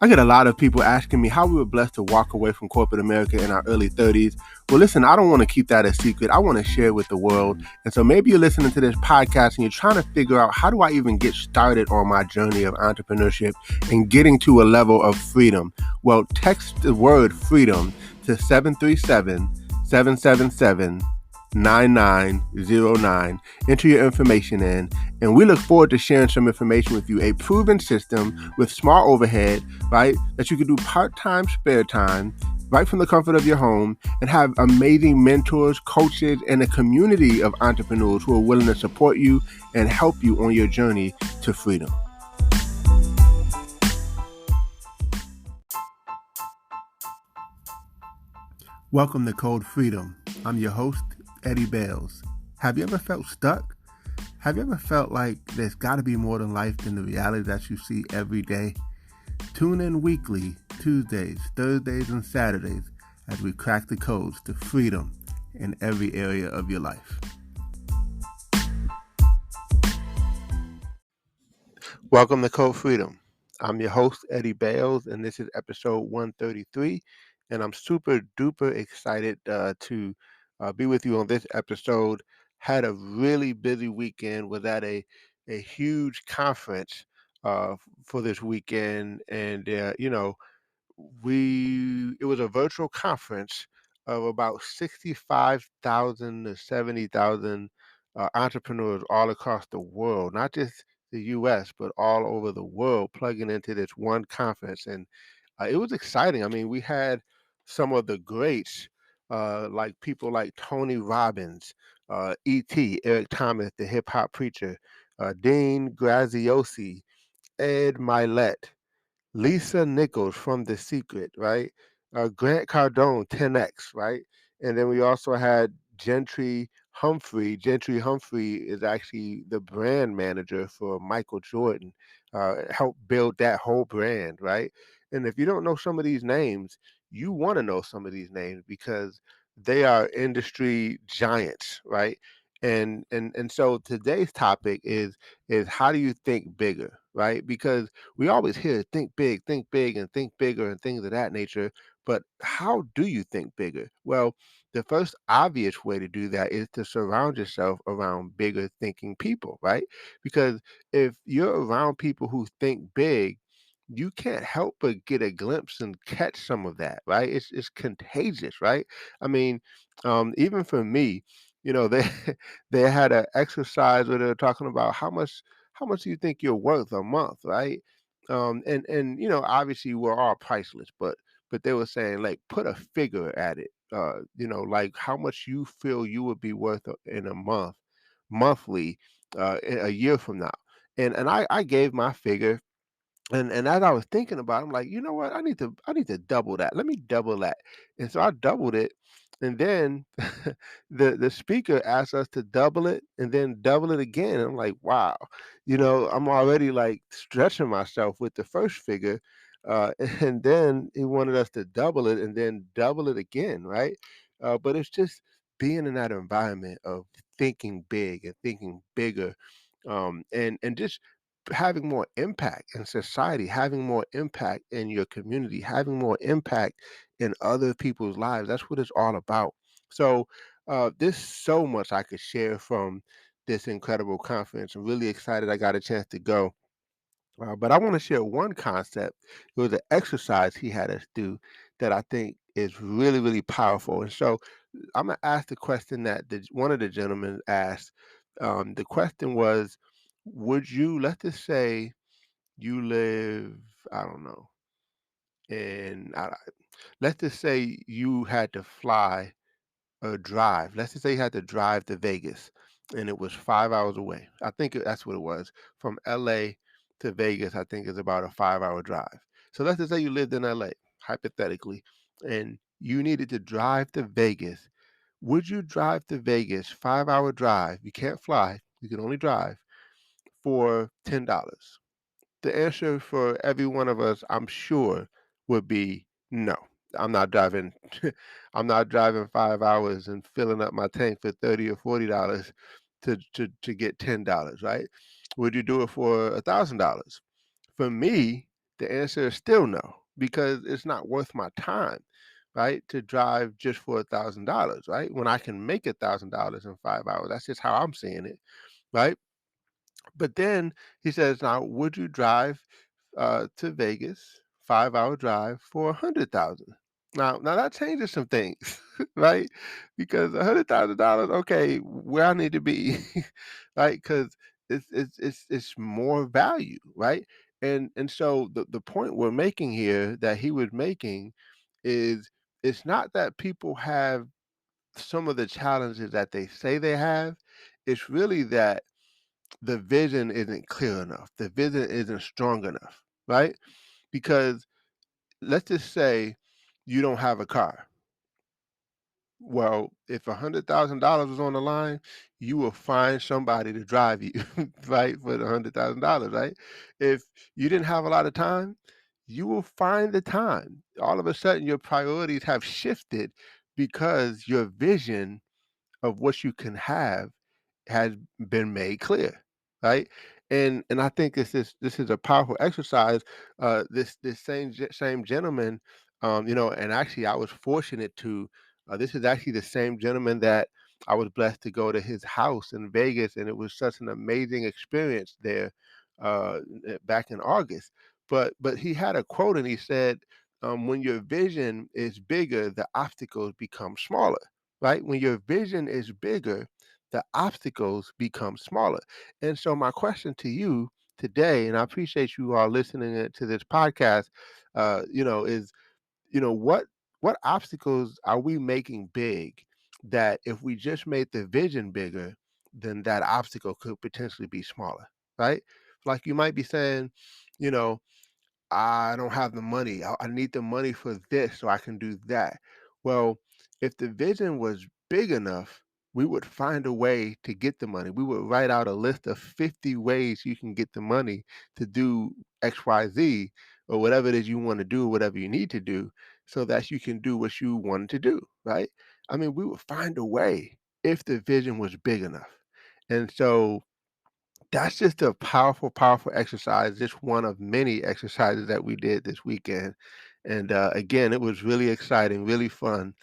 I get a lot of people asking me how we were blessed to walk away from corporate America in our early 30s. Well, listen, I don't want to keep that a secret. I want to share it with the world. And so maybe you're listening to this podcast and you're trying to figure out, how do I even get started on my journey of entrepreneurship and getting to a level of freedom? Well, text the word freedom to 737 777 9909. Enter your information in, and we look forward to sharing some information with you. A proven system with small overhead, right? That you can do part-time, spare time, right from the comfort of your home, and have amazing mentors, coaches, and a community of entrepreneurs who are willing to support you and help you on your journey to freedom. Welcome to Code Freedom. I'm your host, Eddie Bales. Have you ever felt stuck? Have you ever felt like there's got to be more than life than the reality that you see every day? Tune in weekly, Tuesdays, Thursdays, and Saturdays as we crack the codes to freedom in every area of your life. Welcome to Code Freedom. I'm your host, Eddie Bales, and this is episode 133. And I'm super duper excited to be with you on this episode. Had a really busy weekend, was at a huge conference for this weekend. And, it was a virtual conference of about 65,000 to 70,000 entrepreneurs all across the world, not just the US, but all over the world, plugging into this one conference. And it was exciting. I mean, we had some of the greats, like people like Tony Robbins, E.T., Eric Thomas, the hip hop preacher, Dean Graziosi, Ed Milet, Lisa Nichols from The Secret, right? Grant Cardone, 10X, right? And then we also had Gentry Humphrey. Gentry Humphrey is actually the brand manager for Michael Jordan, helped build that whole brand, right? And if you don't know some of these names, you want to know some of these names because they are industry giants, right? And so today's topic is how do you think bigger, right? Because we always hear think big, and think bigger, and things of that nature. But how do you think bigger? Well, the first obvious way to do that is to surround yourself around bigger thinking people, right? Because if you're around people who think big, you can't help but get a glimpse and catch some of that, right? It's contagious, right? I mean, even for me, they they had an exercise where they were talking about how much do you think you're worth a month, right? And obviously we're all priceless, but they were saying, like, put a figure at it. Like how much you feel you would be worth in a monthly, a year from now. And I gave my figure, and as I was thinking about it, I'm like, you know what? I need to double that. Let me double that. And so I doubled it. And then the speaker asked us to double it and then double it again. And I'm like, wow, I'm already like stretching myself with the first figure. And then he wanted us to double it and then double it again, right? But it's just being in that environment of thinking big and thinking bigger, and just having more impact in society, having more impact in your community, having more impact in other people's lives. That's what it's all about. So there's so much I could share from this incredible conference. I'm really excited I got a chance to go. But I want to share one concept. It was an exercise he had us do that I think is really, really powerful. And so I'm gonna ask the question that one of the gentlemen asked. The question was, would you, let's just say you live, I don't know, let's just say you had to fly or drive. Let's just say you had to drive to Vegas and it was 5 hours away. I think that's what it was. From LA to Vegas, I think is about a 5 hour drive. So let's just say you lived in LA, hypothetically, and you needed to drive to Vegas. Would you drive to Vegas, 5 hour drive? You can't fly, you can only drive, for $10. The answer for every one of us, I'm sure, would be no. I'm not driving. I'm not driving 5 hours and filling up my tank for $30 or $40 to get $10, right? Would you do it for $1,000? For me, The answer is still no, because it's not worth my time, right? To drive just for $1,000, right? When I can make $1,000 in 5 hours. That's just how I'm seeing it, right? But then he says, now, would you drive to Vegas, 5 hour drive for 100,000? Now that changes some things, right? Because $100,000, okay, where I need to be, right? Because it's more value, right? And so the point we're making here that he was making is it's not that people have some of the challenges that they say they have. It's really that the vision isn't clear enough. The vision isn't strong enough, right? Because let's just say you don't have a car. Well, if $100,000 was on the line, you will find somebody to drive you, right, for the $100,000, right? If you didn't have a lot of time, you will find the time. All of a sudden, your priorities have shifted because your vision of what you can have has been made clear, right? And I think this is a powerful exercise. This same gentleman, and actually I was fortunate to. This is actually the same gentleman that I was blessed to go to his house in Vegas, and it was such an amazing experience there back in August. But he had a quote, and he said, "When your vision is bigger, the obstacles become smaller." Right? When your vision is bigger, the obstacles become smaller. And so, my question to you today, and I appreciate you all listening to this podcast, is what obstacles are we making big that if we just made the vision bigger, then that obstacle could potentially be smaller, right? Like you might be saying, you know, I don't have the money. I need the money for this so I can do that. Well, if the vision was big enough, we would find a way to get the money. We would write out a list of 50 ways you can get the money to do XYZ or whatever it is you want to do, whatever you need to do, so that you can do what you wanted to do, right? I mean, we would find a way if the vision was big enough. And so that's just a powerful, powerful exercise. Just one of many exercises that we did this weekend. And again, it was really exciting, really fun.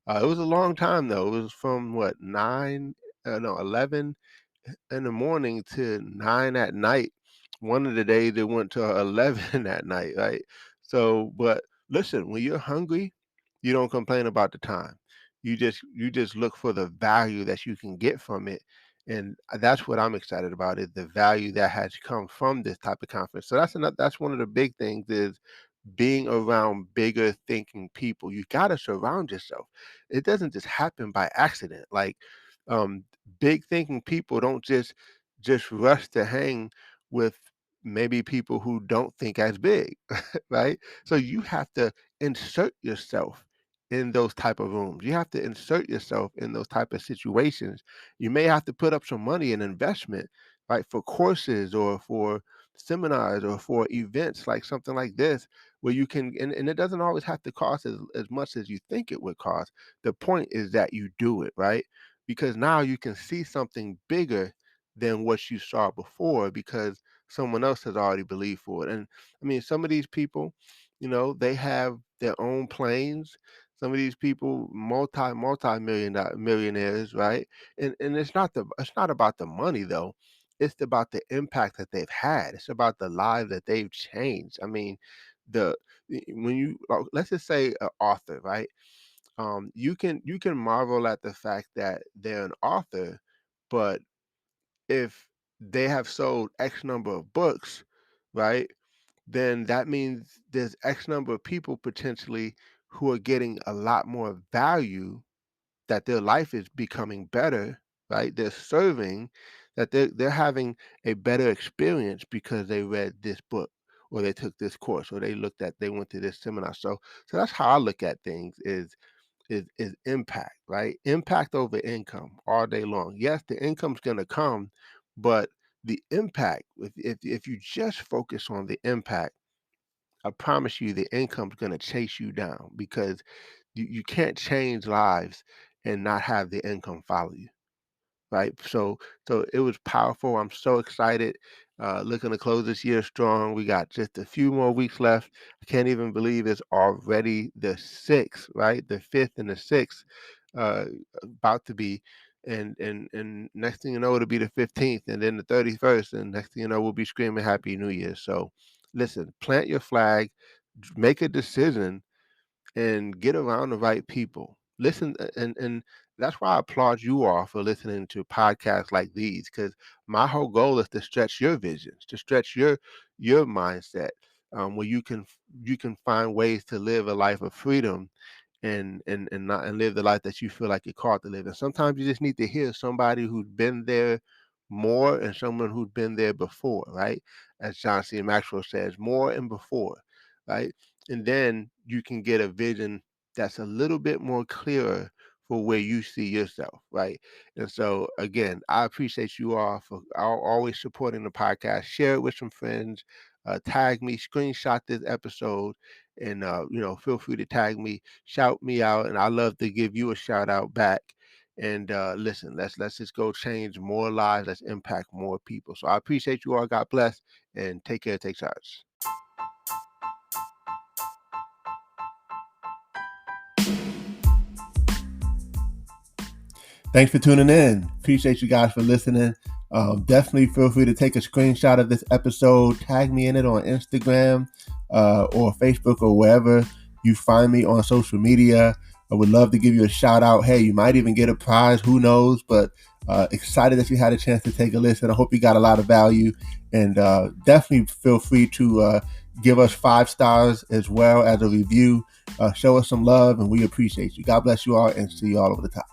It was a long time though. It was from what, 11 in the morning to 9 at night. One of the days it went to 11 at night, right? So, but listen, when you're hungry, you don't complain about the time. You just look for the value that you can get from it. And that's what I'm excited about, is the value that has come from this type of conference. So that's one of the big things, is being around bigger thinking people. You got to surround yourself. It doesn't just happen by accident. Like um, big thinking people don't just rush to hang with maybe people who don't think as big, right? So you have to insert yourself in those type of rooms. You have to insert yourself in those type of situations. You may have to put up some money and investment, right, for courses or for seminars or for events like something like this, where you can, and it doesn't always have to cost as much as you think it would cost. The point is that you do it, right? Because now you can see something bigger than what you saw before, because someone else has already believed for it. And I mean, some of these people, they have their own planes. Some of these people, millionaires, right? And it's not about the money though. It's about the impact that they've had. It's about the lives that they've changed. I mean, the when you let's just say an author, right? You can marvel at the fact that they're an author, but if they have sold X number of books, right, then that means there's X number of people potentially who are getting a lot more value, that their life is becoming better, right? They're serving, that they're having a better experience because they read this book or they took this course or they went to this seminar. So that's how I look at things, is impact, right? Impact over income all day long. Yes, the income's gonna come, but the impact, if you just focus on the impact, I promise you the income's gonna chase you down, because you can't change lives and not have the income follow you. right? So it was powerful. I'm so excited. Looking to close this year strong. We got just a few more weeks left. I can't even believe it's already the 6th, right? The 5th and the 6th uh, about to be. And next thing you know, it'll be the 15th and then the 31st. And next thing you know, we'll be screaming Happy New Year. So listen, plant your flag, make a decision and get around the right people. Listen, and that's why I applaud you all for listening to podcasts like these, because my whole goal is to stretch your visions, to stretch your mindset, where you can find ways to live a life of freedom and not and live the life that you feel like you're called to live. And sometimes you just need to hear somebody who's been there more and someone who's been there before, right? As John C. Maxwell says, more and before, right? And then you can get a vision that's a little bit more clearer for where you see yourself, right? And so again, I appreciate you all for always supporting the podcast. Share it with some friends. Tag me, screenshot this episode, and feel free to tag me, shout me out, and I love to give you a shout out back. And listen, let's just go change more lives. Let's impact more people. So I appreciate you all. God bless, and take care. Take charge. Thanks for tuning in. Appreciate you guys for listening. Definitely feel free to take a screenshot of this episode, tag me in it on Instagram or Facebook or wherever you find me on social media. I would love to give you a shout out. Hey, you might even get a prize. Who knows? But excited that you had a chance to take a listen. I hope you got a lot of value. And definitely feel free to give us 5 stars as well as a review. Show us some love, and we appreciate you. God bless you all, and see you all over the top.